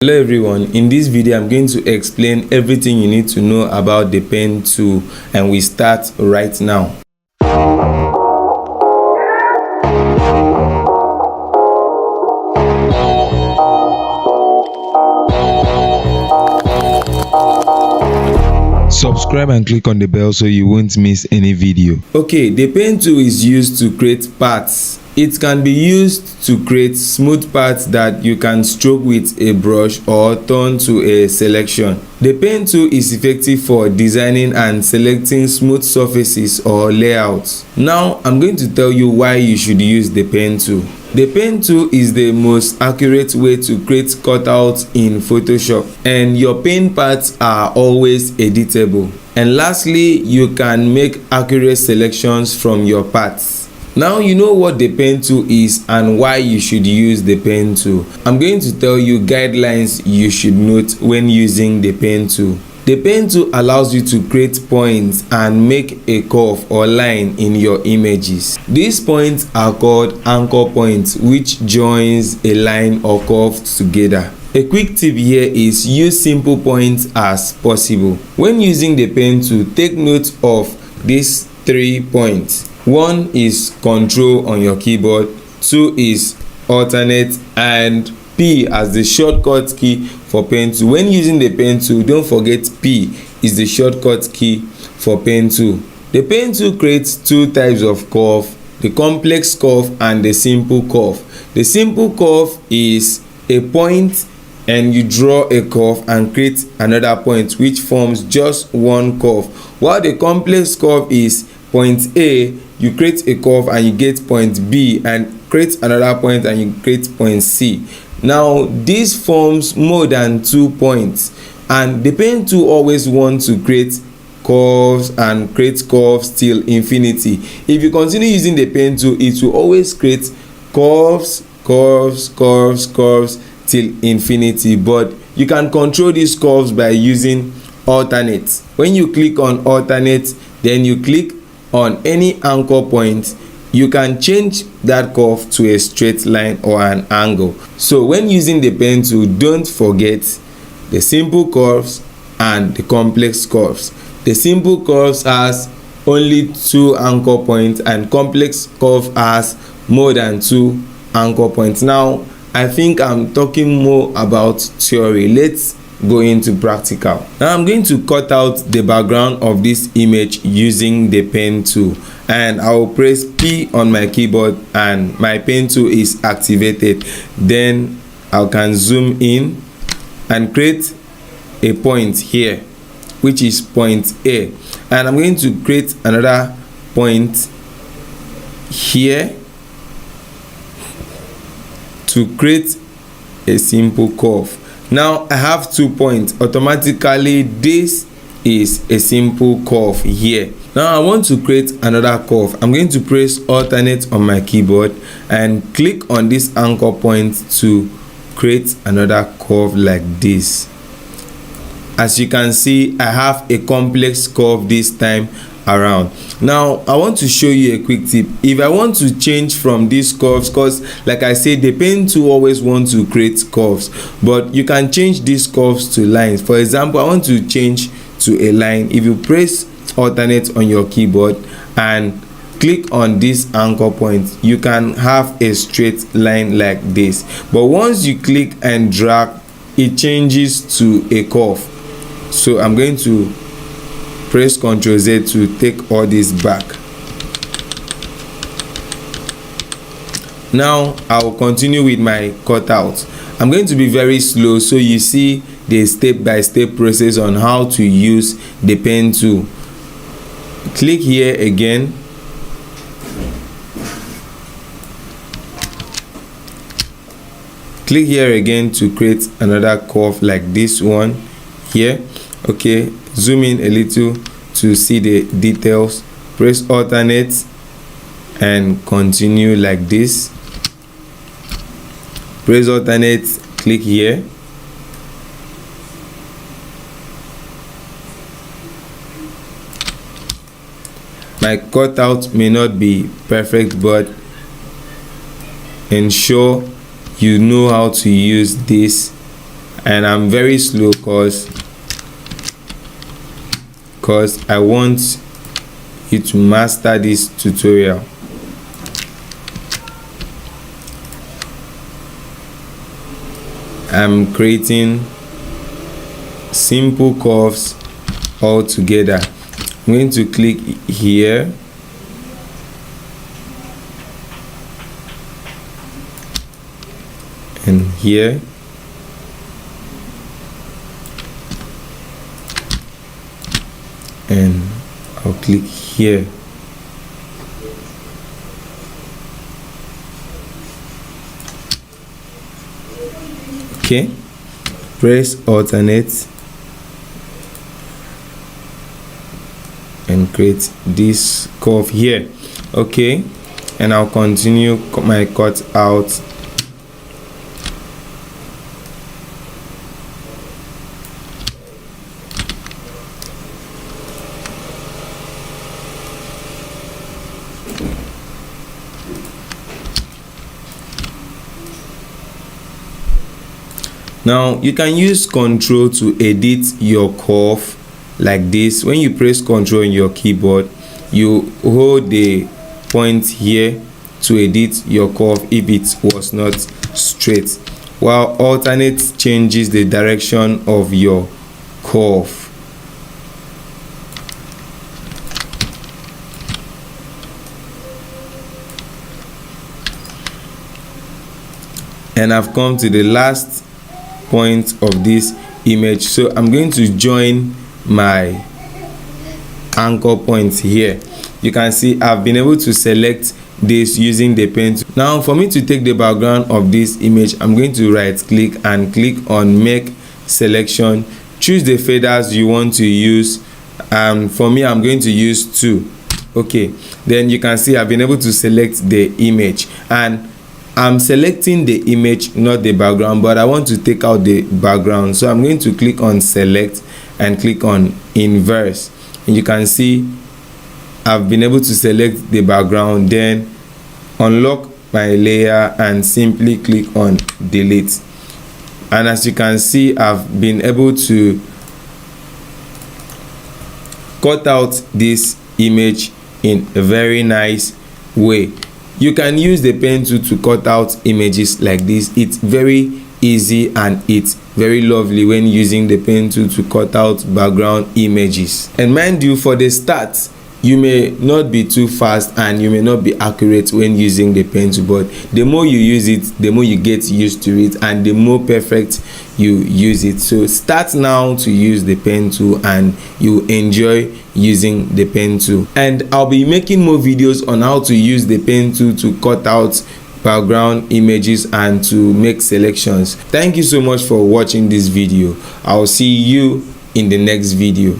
Hello everyone, in this video I'm going to explain everything you need to know about the pen tool, and we start right now. Subscribe and click on the bell so you won't miss any video. Okay, the pen tool is used to create paths. It can be used to create smooth paths that you can stroke with a brush or turn to a selection. The pen tool is effective for designing and selecting smooth surfaces or layouts. Now I'm going to tell you why you should use the pen tool. The pen tool is the most accurate way to create cutouts in Photoshop, and your pen paths are always editable. And lastly, you can make accurate selections from your paths. Now you know what the pen tool is and why you should use the pen tool. I'm going to tell you guidelines you should note when using the pen tool. The pen tool allows you to create points and make a curve or line in your images. These points are called anchor points, which joins a line or curve together. A quick tip here is use simple points as possible. When using the pen tool, take note of these 3 points. 1 is control on your keyboard, 2 is alternate, and P as the shortcut key for pen tool. When using the pen tool, don't forget P is the shortcut key for pen tool. The pen tool creates 2 types of curve: the complex curve and the simple curve. The simple curve is a point and you draw a curve and create another point which forms just one curve, while the complex curve is point A, you create a curve and you get point B, and create another point and you create point C. Now this forms more than 2 points, and the pen tool always wants to create curves and create curves till infinity. If you continue using the pen tool, it will always create curves till infinity, but you can control these curves by using alternate. When you click on alternate, then you click on any anchor point, you can change that curve to a straight line or an angle. So when using the pen tool, don't forget the simple curves and the complex curves. The simple curves has only 2 anchor points, and complex curve has more than 2 anchor points. Now I think I'm talking more about theory. Let's go into practical. Now I'm going to cut out the background of this image using the pen tool, and I will press P on my keyboard and my pen tool is activated. Then I can zoom in and create a point here, which is point A, and I'm going to create another point here to create a simple curve. Now I have 2 points. Automatically this is a simple curve here. Now I want to create another curve. I'm going to press alternate on my keyboard and click on this anchor point to create another curve like this. As you can see, I have a complex curve this time around. Now I want to show you a quick tip. If I want to change from these curves, because like I said, the pen tool always wants to create curves, but you can change these curves to lines. For example, I want to change to a line. If you press alternate on your keyboard and click on this anchor point, you can have a straight line like this, but once you click and drag, it changes to a curve. So I'm going to press Ctrl Z to take all this back. Now I will continue with my cutout. I'm going to be very slow so you see the step-by-step process on how to use the pen tool. Click here again. Click here again to create another curve like this one here. Okay, zoom in a little to see the details. Press alternate and continue like this. Press alternate, click here. My cutout may not be perfect, but ensure you know how to use this and I'm very slow because I want you to master this tutorial. I'm creating simple curves all together. I'm going to click here and here, and I'll click here. Okay, press alternate and create this curve here. Okay, and I'll continue my cut out. Now you can use Ctrl to edit your curve like this. When you press Ctrl on your keyboard, you hold the point here to edit your curve if it was not straight, while alternate changes the direction of your curve. And I've come to the last point of this image, so I'm going to join my anchor points here. You can see I've been able to select this using the pen tool. Now for me to take the background of this image, I'm going to right click and click on make selection. Choose the faders you want to use. For me, I'm going to use 2. Okay, then you can see I've been able to select the image, and I'm selecting the image, not the background, but I want to take out the background. So I'm going to click on select and click on inverse. And you can see I've been able to select the background, then unlock my layer and simply click on delete. And as you can see, I've been able to cut out this image in a very nice way. You can use the pen tool to cut out images like this. It's very easy and it's very lovely when using the pen tool to cut out background images. And mind you, for the start, you may not be too fast and you may not be accurate when using the pen tool, but the more you use it, the more you get used to it and the more perfect you use it. So start now to use the pen tool and you enjoy using the pen tool. And I'll be making more videos on how to use the pen tool to cut out background images and to make selections. Thank you so much for watching this video. I'll see you in the next video.